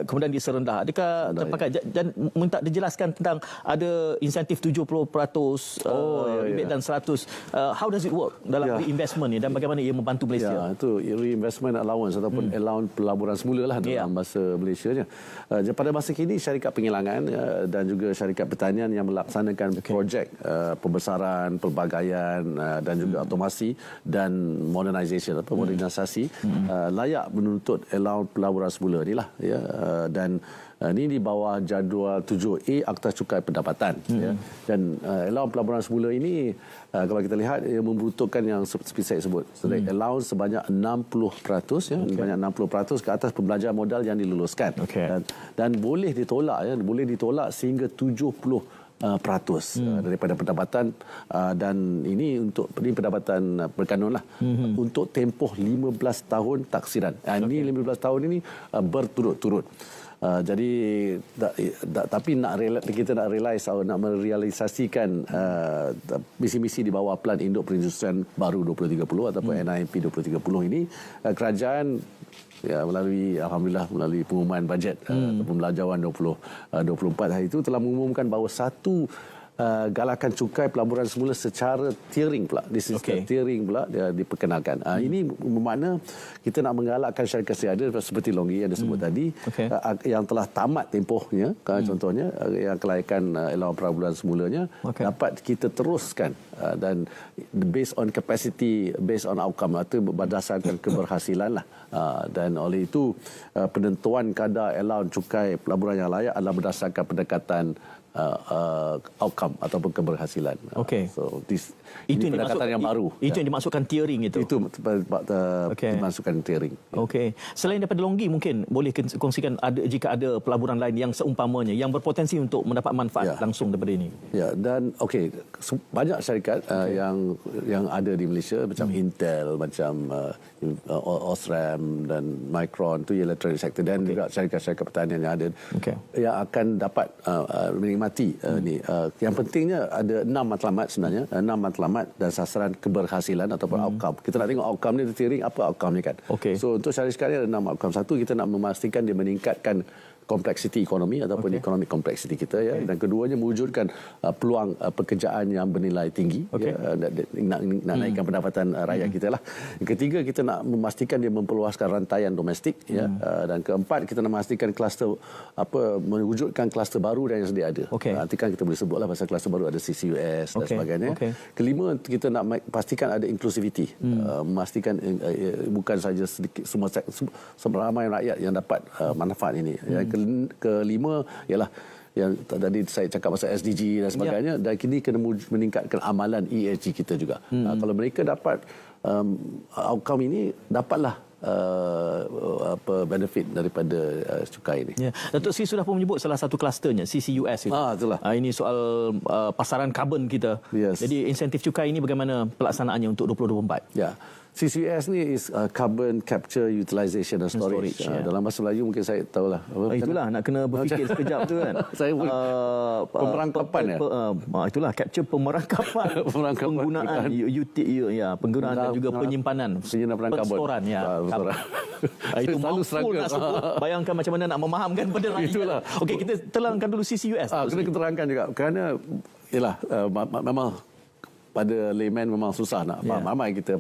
kemudian di Serendah. Adakah terpakai dan minta dijelaskan tentang ada insentif 70%, rebate dan 100. How does it work dalam reinvestment ni dan bagaimana ia membantu Malaysia? Itu reinvestment allowance ataupun allowance pelaburan semula lah dalam bahasa Malaysianya. Pada masa kini syarikat penghilangan dan juga syarikat pertanian yang melaksanakan projek pembesaran, pelbagaian dan juga otomasi dan modernisasi layak menuntut allowance pelaburan semula ni lah, dan ini di bawah jadual 7A Akta Cukai Pendapatan. Dan allowance pelaburan semula ini kalau kita lihat membutuhkan yang seperti saya sebut, allowance sebanyak 60%, sebanyak 60% ke atas pembelajaran modal yang diluluskan, dan boleh ditolak sehingga 70% daripada pendapatan, dan ini untuk pendapatan berkanun lah, untuk tempoh 15 tahun taksiran. Ini 15 tahun ini berturut-turut. Jadi tapi kita nak merealisasikan misi-misi di bawah Plan Induk Perindustrian Baru 2030 ataupun NIMP 2030 ini, kerajaan alhamdulillah melalui pengumuman bajet pembelanjawan 2024 hari itu telah mengumumkan bahawa satu galakan cukai pelaburan semula secara tiering pula, tiering pula diperkenalkan. Ini bermakna kita nak menggalakkan syarikat seada seperti Longgi yang disebut tadi, yang telah tamat tempohnya, contohnya yang kelayakan allowance pelaburan semulanya, dapat kita teruskan, dan based on capacity, based on outcome, atau berdasarkan keberhasilan lah. Dan oleh itu penentuan kadar allowance cukai pelaburan yang layak adalah berdasarkan pendekatan outcome ataupun keberhasilan. So ini pendekatan yang baru. Itu yang dimasukkan tiering itu. Itu dimasukkan tiering. Selain daripada Longgi, mungkin boleh kongsikan jika ada pelaburan lain yang seumpamanya yang berpotensi untuk mendapat manfaat langsung daripada ini. Dan banyak syarikat yang ada di Malaysia macam Intel, macam Osram dan Micron, tu electronic sector, dan juga syarikat-syarikat pertanian yang ada yang akan dapat menikmati ni. Yang pentingnya ada 6 matlamat sebenarnya, 6 matlamat dan sasaran keberhasilan ataupun outcome. Kita nak tengok outcome ni tiering, apa outcome ni kan. So untuk syarikat ni ada 6 outcome. Satu, kita nak memastikan dia meningkatkan kompleksiti ekonomi ataupun ekonomi kompleksiti kita, dan keduanya mewujudkan peluang pekerjaan yang bernilai tinggi, nak naikkan pendapatan rakyat kita lah. Yang ketiga, kita nak memastikan dia memperluaskan rantaian domestik, dan keempat, kita nak memastikan mewujudkan kluster baru yang sedia ada. Nanti kan kita boleh sebutlah pasal kluster baru, ada CCUS dan sebagainya. Kelima, kita nak pastikan ada inklusiviti, memastikan bukan saja sedikit, semua ramai rakyat yang dapat manfaat ini. Kelima ialah yang tadi saya cakap pasal SDG dan sebagainya, dan kini kena meningkatkan amalan ESG kita juga. Kalau mereka dapat outcome ini, dapatlah benefit daripada cukai ini. Ya. Datuk Seri sudah pun menyebut salah satu klusternya CCUS itu. Itulah. Ini soal pasaran karbon kita. Yes. Jadi insentif cukai ini bagaimana pelaksanaannya untuk 2024? Ya. CCUS ni is carbon capture, utilization and storage. Dalam bahasa Melayu mungkin saya tahulah. Itulah nak kena berfikir sekejap tu kan. Saya pemerangkapan itulah capture pemerangkapan penggunaan penggunaan dan juga penyimpanan penstoran itu mampu nak sebut. Bayangkan macam mana nak memahamkan pada rakyat. Itulah. Okey, kita terangkan dulu CCUS. Kena terangkan juga kerana memang pada layman memang susah nak faham. Ramai kita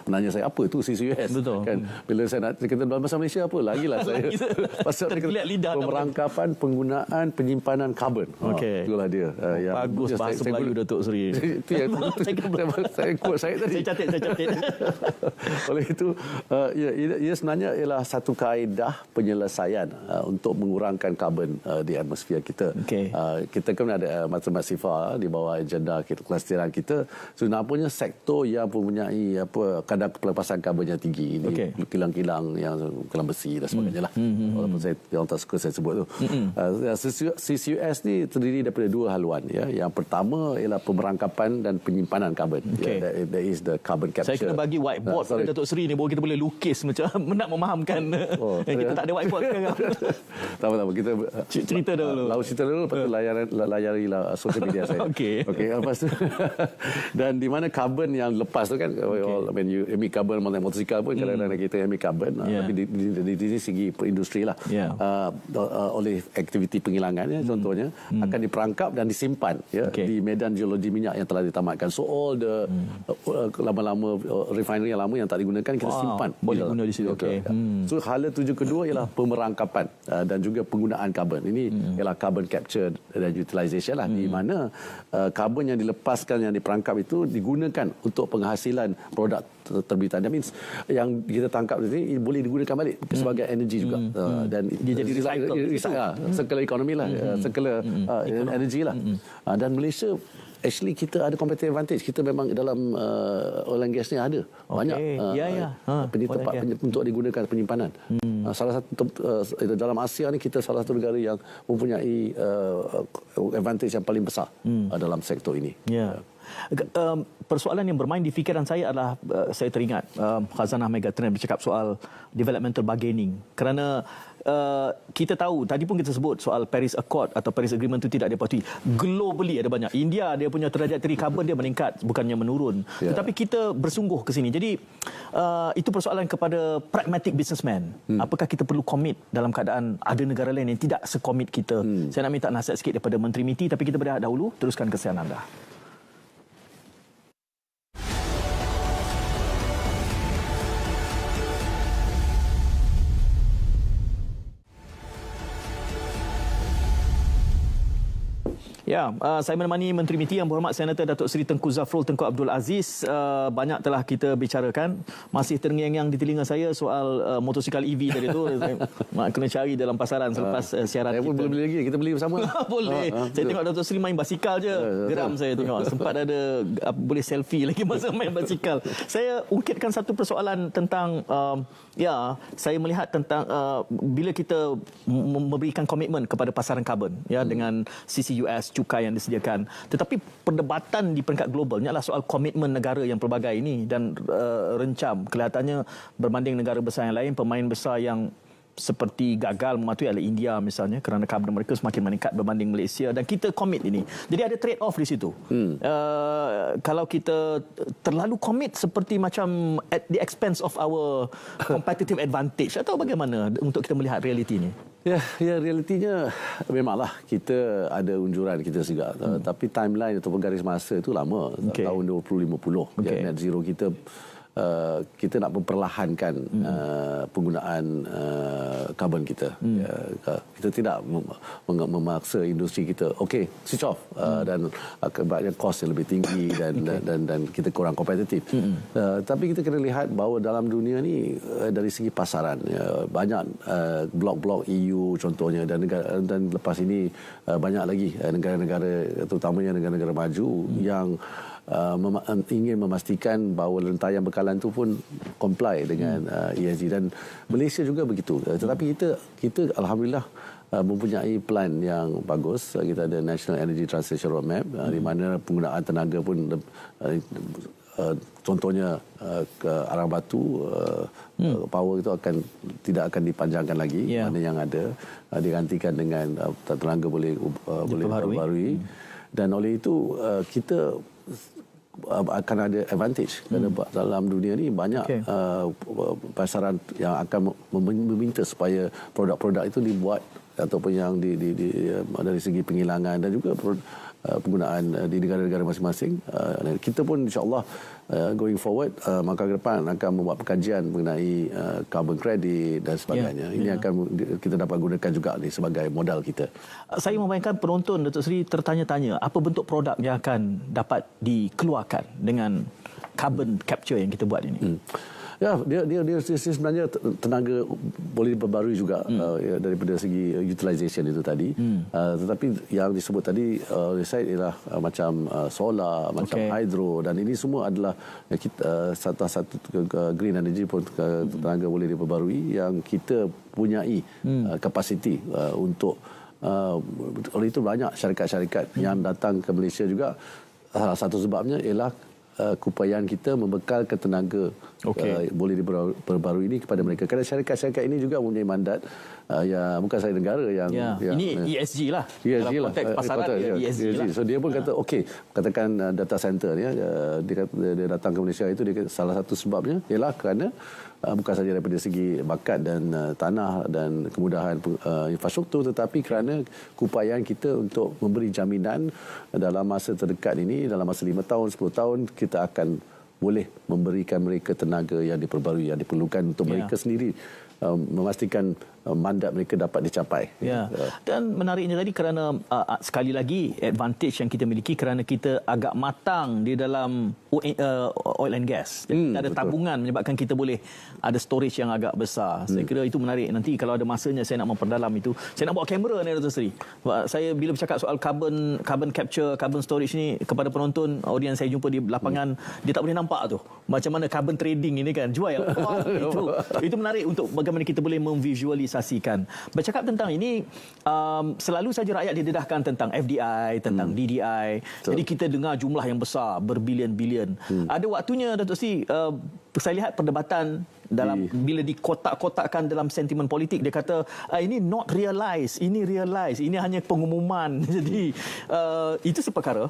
menanya saya apa itu CCUS. Betul. Kan bila saya nak kita dalam bahasa Malaysia apa lagilah saya pasal pemerangkapan penggunaan penyimpanan karbon. Itulah dia. Bagus bahasa Melayu Datuk Seri. Itu yang saya quote saya tadi. Saya catat. Oleh itu ia sebenarnya ialah satu kaedah penyelesaian untuk mengurangkan karbon di atmosfer kita. Kita kan ada macam-macam sifar di bawah agenda klusteran kita. Sebenarnya sektor yang mempunyai kadar pelepasan karbon yang tinggi ini, kilang-kilang yang kilang besi dan sebagainya lah. Walaupun saya yang tak suka saya sebut tu. CCUS ni terdiri daripada dua haluan. Yang pertama ialah pemerangkapan dan penyimpanan karbon. That is the carbon capture. Saya kena bagi whiteboard pada Datuk Seri ni baru kita boleh lukis macam nak memahamkan. Kita tak ada whiteboard sekarang. Tak apa. Kita cerita dulu. Lalu cerita dulu, lepas tu layarilah sosial media saya. Okey, lepas tu dan di mana karbon yang lepas tu kan, when you emit carbon motosikal pun kadang-kadang kita emit carbon, tapi di segi industri lah, oleh aktiviti penghilangan contohnya akan diperangkap dan disimpan di medan geologi minyak yang telah ditamatkan. So all the lama-lama refinery yang lama yang tak digunakan kita simpan boleh guna di situ. So hala tuju kedua ialah pemerangkapan dan juga penggunaan karbon. Ini ialah carbon capture dan utilization lah, di mana karbon yang dilepaskan, yang diperangkap itu digunakan untuk penghasilan produk terbitan. That means yang kita tangkap ini boleh digunakan balik sebagai energi juga. Dan dia jadi recycle. Circular economy lah, circular energy lah. Dan Malaysia actually kita ada competitive advantage. Kita memang dalam oil and gas ni ada banyak tempat untuk digunakan penyimpanan. Salah satu dalam Asia ni kita salah satu negara yang mempunyai advantage yang paling besar dalam sektor ini. Persoalan yang bermain di fikiran saya adalah saya teringat Khazanah Megatrend bercakap soal developmental bargaining, kerana kita tahu tadi pun kita sebut soal Paris Accord atau Paris Agreement itu tidak dipatuhi. Globally ada banyak. India dia punya trajectory carbon dia meningkat bukannya menurun. Tetapi kita bersungguh ke sini. Jadi itu persoalan kepada pragmatic businessman. Apakah kita perlu komit dalam keadaan ada negara lain yang tidak sekomit kita? Saya nak minta nasihat sikit daripada Menteri MITI, tapi kita berehat dahulu. Teruskan kesian anda. Saya menemani Menteri MITI Yang Berhormat Senator Datuk Seri Tengku Zafrul Tengku Abdul Aziz. Banyak telah kita bicarakan. Masih terngiang-ngiang di telinga saya soal motosikal EV tadi tu. Saya kena cari dalam pasaran selepas siaran kita. Saya pun boleh beli lagi. Kita beli bersama. Boleh. Saya tengok Datuk Seri main basikal je. Geram saya tengok. Sempat ada boleh selfie lagi masa main basikal. Saya ungkitkan satu persoalan tentang saya melihat tentang bila kita memberikan komitmen kepada pasaran karbon dengan CCUS, cukai yang disediakan. Tetapi perdebatan di peringkat globalnya adalah soal komitmen negara yang pelbagai ini, dan rencam kelihatannya berbanding negara besar yang lain, pemain besar yang seperti gagal mematuhi adalah India misalnya, kerana karbon mereka semakin meningkat berbanding Malaysia, dan kita komit ini. Jadi ada trade off di situ. Kalau kita terlalu komit seperti macam at the expense of our competitive advantage, atau bagaimana untuk kita melihat realiti ini? Realitinya memanglah kita ada unjuran kita juga, tapi timeline atau garis masa itu lama, tahun 2050. Net zero kita kita nak memperlahankan penggunaan karbon kita. Kita tidak memaksa industri kita switch off dan akibatnya kos yang lebih tinggi dan kita kurang kompetitif. Tapi kita kena lihat bahawa dalam dunia ni dari segi pasaran banyak blok-blok EU contohnya, dan lepas ini banyak lagi negara-negara terutamanya negara-negara maju yang ingin memastikan bahawa lentaian bekalan itu pun comply dengan ESG, dan Malaysia juga begitu. Tetapi kita alhamdulillah mempunyai plan yang bagus. Kita ada National Energy Transition Roadmap di mana penggunaan tenaga pun contohnya ke arang batu, power itu tidak akan dipanjangkan lagi, mana yang ada digantikan dengan tenaga boleh diperbarui. Dan oleh itu kita akan ada advantage kerana dalam dunia ni banyak pasaran yang akan meminta supaya produk-produk itu dibuat ataupun yang dari segi penghilangan dan juga penggunaan di negara-negara masing-masing. Kita pun insya-Allah going forward maka ke depan akan membuat pengkajian mengenai carbon credit dan sebagainya. Ini akan kita dapat gunakan juga sebagai modal kita. Saya membayangkan penonton Datuk Seri tertanya-tanya apa bentuk produk yang akan dapat dikeluarkan dengan carbon capture yang kita buat ini. Ya, dia sebenarnya tenaga boleh diperbarui juga daripada segi utilization itu tadi. Tetapi yang disebut tadi oleh Syed ialah macam solar, macam hydro, dan ini semua adalah satu green energy pun tenaga boleh diperbarui yang kita punyai kapasiti untuk. Oleh itu banyak syarikat-syarikat yang datang ke Malaysia juga. Salah satu sebabnya ialah keupayaan kita membekalkan tenaga boleh diperbarui ini kepada mereka. Kerana syarikat-syarikat ini juga mempunyai mandat yang bukan sahaja negara yang ini ESG lah. ESG dalam konteks pasaran ESG lah. So dia pun kata katakan data center ni dia datang ke Malaysia itu salah satu sebabnya ialah kerana bukan sahaja daripada segi bakat dan tanah dan kemudahan infrastruktur, tetapi kerana keupayaan kita untuk memberi jaminan dalam masa terdekat ini, dalam masa 5 tahun, 10 tahun, kita akan boleh memberikan mereka tenaga yang diperbarui, yang diperlukan untuk mereka sendiri memastikan mandat mereka dapat dicapai. Dan menariknya tadi kerana sekali lagi advantage yang kita miliki kerana kita agak matang di dalam oil and gas. Jadi ada tabungan menyebabkan kita boleh ada storage yang agak besar. Saya kira itu menarik. Nanti kalau ada masanya saya nak memperdalam itu. Saya nak bawa kamera ni Datuk Seri. Saya bila bercakap soal carbon capture, carbon storage ni kepada penonton, audiens saya jumpa di lapangan, dia tak boleh nampak tu. Macam mana carbon trading ini kan jual. Itu menarik untuk bagaimana kita boleh memvisualisasikan. Bercakap tentang ini, selalu saja rakyat didedahkan tentang FDI, tentang DDI. Jadi kita dengar jumlah yang besar, berbilion-bilion. Ada waktunya Datuk Seri, saya lihat perdebatan dalam bila dikotak-kotakkan dalam sentimen politik, dia kata ini not realized, ini realized, ini hanya pengumuman. Jadi itu seperkara.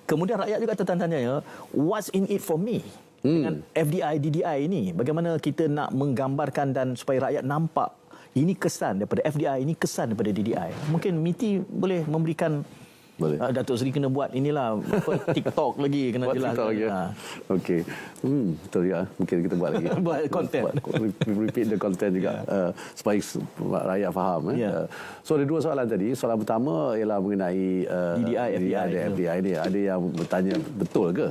Kemudian rakyat juga tertanya, what's in it for me? Dengan FDI, DDI ini, bagaimana kita nak menggambarkan dan supaya rakyat nampak ini kesan daripada FDI, ini kesan daripada DDI. Mungkin MITI boleh memberikan. Datuk Seri kena buat inilah TikTok lagi kena jelaskan. Okey. Betul ya. Mungkin kita buat lagi. Buat konten. Repeat the content juga supaya rakyat faham. So ada dua soalan tadi. Soalan pertama ialah mengenai DDI, FDI ni. Ada yang bertanya betul ke?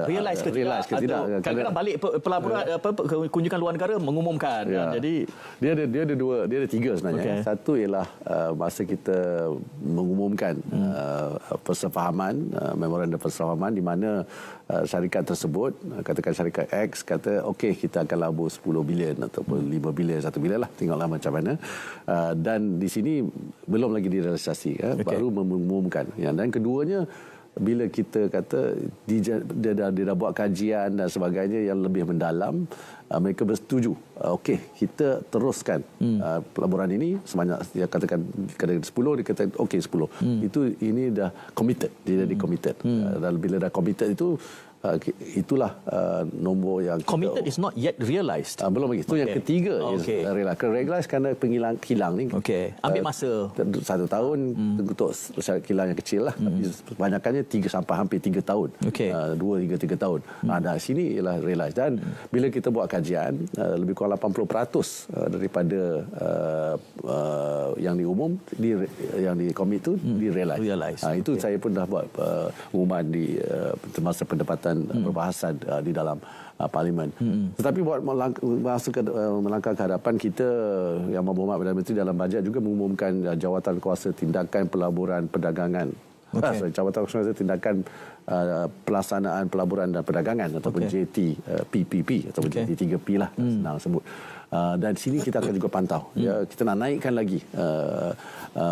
Realize ke tidak? Kadang-kadang balik pelaburan kunjungan luar negara mengumumkan. Jadi dia ada tiga sebenarnya. Satu ialah masa kita mengumumkan persefahaman, memorandum persefahaman di mana syarikat tersebut, katakan syarikat X kata okey kita akan labur 10 bilion ataupun 5 bilion, 1 bilion lah, tengoklah macam mana, dan di sini belum lagi direalisasi, baru mengumumkan. Dan keduanya, bila kita kata dia dah buat kajian dan sebagainya yang lebih mendalam, mereka bersetuju okey kita teruskan pelaburan ini sebanyak, dia katakan 10, dia kata okey 10. Ini dah committed, dia jadi committed. Dan bila dah committed itu itulah nombor yang committed is not yet realized. Belum lagi. Itu yang ketiga. Realize kerana kilang ni. Ambil masa 1 tahun untuk kilang yang kecil lah. Tapi kebanyakannya 3 sampai hampir 3 tahun. 2 hingga 3 tahun. Dari sini ialah realize. Dan bila kita buat kajian, lebih kurang 80% daripada yang diumum, yang dikomit itu di-realize. Itu saya pun dah buat pengumuman di masa pendapatan perbahasan di dalam Parlimen. Tetapi buat melangkah ke hadapan, kita Yang Berhormat Perdana Menteri dalam bajet juga mengumumkan jawatan kuasa tindakan pelaburan perdagangan. Jawatan kuasa tindakan pelaksanaan pelaburan dan perdagangan ataupun JT PPP ataupun JT 3P lah senang sebut. Dan sini kita akan juga pantau. Ya, kita nak naikkan lagi,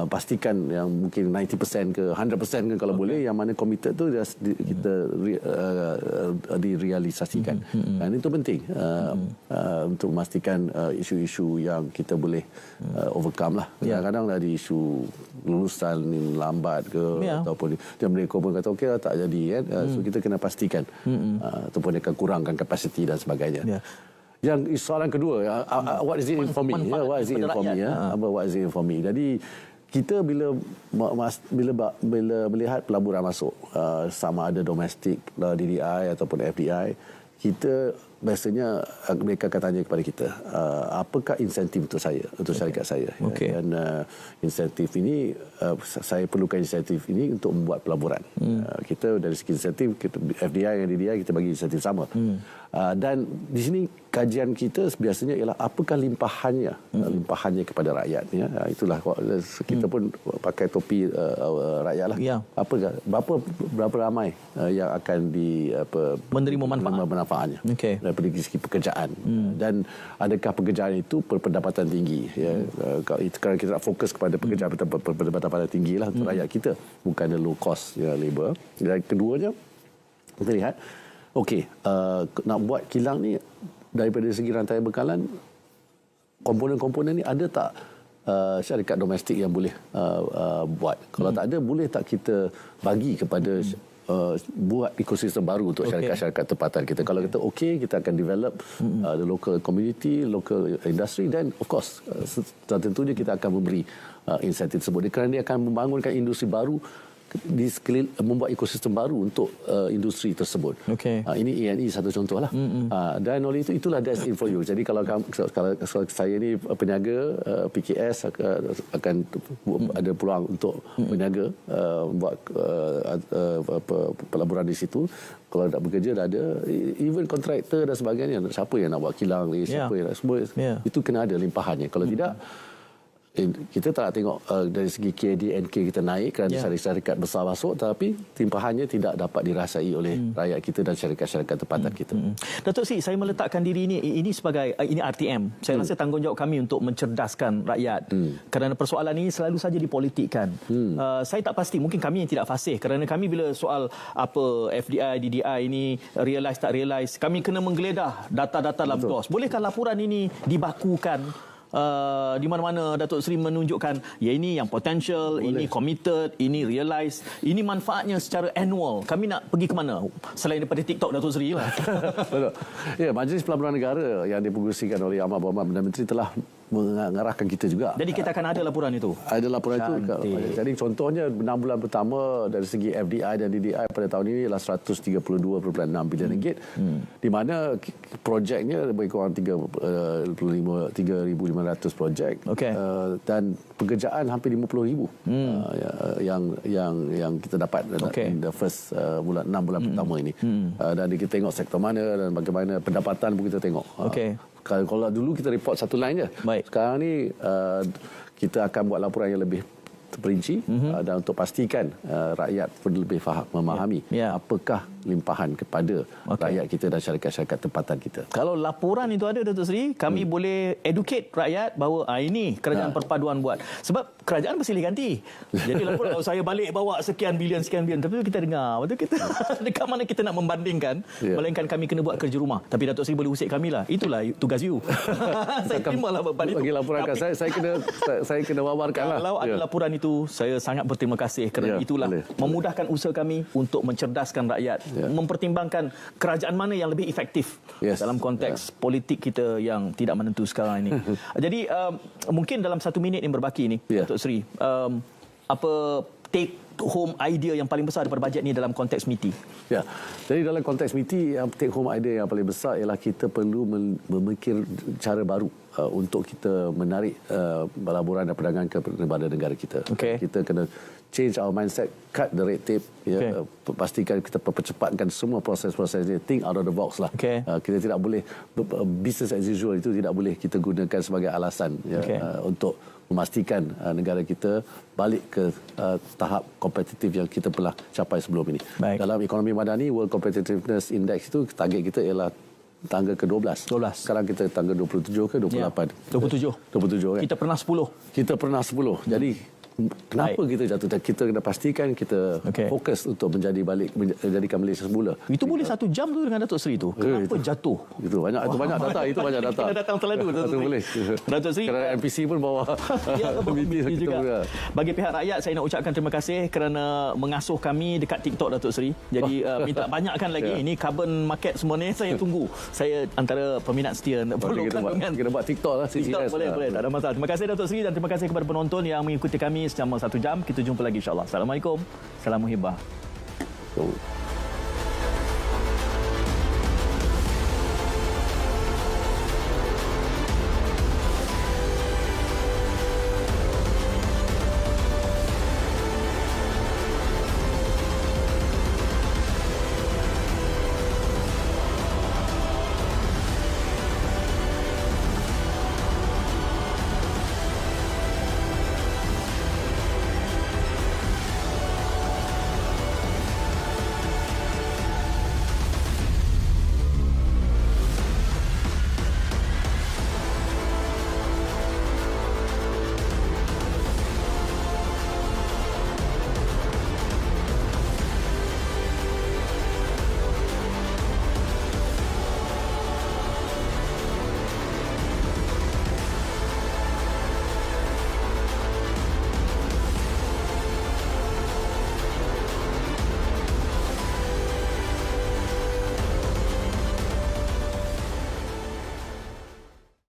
pastikan yang mungkin 90% ke 100% ke kalau boleh, yang mana committed tu kita direalisasikan. Dan itu penting untuk memastikan isu-isu yang kita boleh overcome lah. Kadang-kadang dari isu lulusan ni lambat ke ataupun dia mereka pun kata okey tak jadi kan. So kita kena pastikan ataupun akan kurangkan kapasiti dan sebagainya. Yang soalan kedua, what is it for me? What is it for me? What is it for me? Jadi kita bila melihat pelaburan masuk, sama ada domestik, DDI ataupun FDI, kita biasanya mereka akan tanya kepada kita, apakah insentif untuk saya, untuk syarikat saya. Dan insentif ini, saya perlukan insentif ini untuk membuat pelaburan. Kita dari segi insentif, FDI dan DDI kita bagi insentif sama. Dan di sini kajian kita biasanya ialah apakah limpahannya, limpahannya kepada rakyat. Itulah kita pun pakai topi rakyat lah. Berapa ramai yang akan menerima manfaatnya. Dari segi pekerjaan. Dan adakah pekerjaan itu berpendapatan tinggi? Kalau kita nak fokus kepada pekerjaan berpendapatan tinggi lah untuk rakyat kita, bukan low cost labor. Dan keduanya, kita lihat nak buat kilang ni daripada segi rantai bekalan, komponen-komponen ni ada tak syarikat domestik yang boleh buat? Kalau tak ada, boleh tak kita bagi kepada buat ekosistem baru untuk syarikat-syarikat tempatan kita? Kalau kita kita akan develop the local community, local industry, dan of course tentunya kita akan memberi insentif tersebut kerana dia akan membangunkan industri baru, membuat ekosistem baru untuk industri tersebut. Ini E&E satu contoh lah. Dan oleh itu, itulah that's in for you. Jadi kalau saya ni peniaga, PKS akan ada peluang untuk peniaga, buat pelaburan di situ. Kalau nak bekerja dah ada, even kontraktor dan sebagainya, siapa yang nak buat kilang ni, siapa yang nak sebut, itu kena ada limpahannya. Kalau tidak, kita tak nak tengok dari segi KD, NK kita naik kerana syarikat besar masuk, tapi limpahannya tidak dapat dirasai oleh rakyat kita dan syarikat-syarikat tempatan kita. Datuk Sri, saya meletakkan diri ini sebagai ini RTM. Saya rasa tanggungjawab kami untuk mencerdaskan rakyat. Kerana persoalan ini selalu saja dipolitikkan. Saya tak pasti, mungkin kami yang tidak fasih, kerana kami bila soal apa FDI, DDI ini realise tak realise, kami kena menggeledah data-data dalam DOS. Bolehkah laporan ini dibakukan? Di mana-mana Datuk Seri menunjukkan ini yang potential, ini committed, ini realize, ini manfaatnya secara annual. Kami nak pergi ke mana selain daripada TikTok Datuk Seri lah. Betul. Majlis Pelaburan Negara yang dipengerusikan oleh Amat Berhormat Perdana Menteri telah mengarahkan kita juga. Jadi kita akan ada laporan itu? Ada laporan itu. Jadi contohnya 6 bulan pertama dari segi FDI dan DDI pada tahun ini adalah 132.6 bilion ringgit. Di mana projeknya lebih kurang 3,500 projek. Dan pekerjaan hampir 50,000 yang kita dapat in the first 6 bulan pertama ini. Dan kita tengok sektor mana dan bagaimana pendapatan pun kita tengok. Kalau dulu kita report satu line je. Sekarang ni kita akan buat laporan yang lebih terperinci dan untuk pastikan rakyat pun lebih faham, memahami apakah limpahan kepada rakyat kita dan syarikat-syarikat tempatan kita. Kalau laporan itu ada Datuk Seri, kami boleh educate rakyat bahawa ini kerajaan perpaduan buat. Sebab kerajaan bersilih ganti. Jadi laporan kalau saya balik bawa sekian bilion, tapi kita dengar, betul kita dekat mana kita nak membandingkan, melainkan kami kena buat kerja rumah. Tapi Datuk Seri boleh usik kami lah. Itulah tugas you. Saya terimalah beban itu. Bagi laporan saya kena wawarkan lah. Kalau ada laporan itu, saya sangat berterima kasih kerana itulah memudahkan usaha kami untuk mencerdaskan rakyat, mempertimbangkan kerajaan mana yang lebih efektif dalam konteks politik kita yang tidak menentu sekarang ini. Jadi mungkin dalam 1 minit yang berbaki ini, Datuk Seri, apa take home idea yang paling besar daripada bajet ni dalam konteks MITI? Jadi dalam konteks MITI, yang take home idea yang paling besar ialah kita perlu memikir cara baru untuk kita menarik pelaburan dan perdagangan kepada negara kita. Kita kena change our mindset, cut the red tape, ya, pastikan kita percepatkan semua proses-proses ini, think out of the box lah. Kita tidak boleh business as usual, itu tidak boleh kita gunakan sebagai alasan ya, untuk memastikan negara kita balik ke tahap kompetitif yang kita pernah capai sebelum ini. Dalam ekonomi madani, World Competitiveness Index itu target kita ialah tangga ke-12. Sekarang kita tangga 27 ke 28? 27 kan? Kita pernah 10. Jadi kenapa kita jatuh? Kita kena pastikan kita fokus untuk menjadikan Malaysia semula. Itu boleh 1 jam tu dengan Datuk Seri tu. Kenapa jatuh? Itu banyak data. Kita datang terlalu. Itu boleh. Datuk Seri. Kerana MPC pun bawa meeting juga. Bagi pihak rakyat, saya nak ucapkan terima kasih kerana mengasuh kami dekat TikTok Datuk Seri. Jadi minta banyakkan lagi. Ini carbon market semua ni saya tunggu. Saya antara peminat setia. Kita buat TikTok lah. TikTok boleh. Tak ada masalah. Terima kasih Datuk Seri dan terima kasih kepada penonton yang mengikuti kami selama 1 jam. Kita jumpa lagi insya-Allah. Assalamualaikum. Salam muhibah.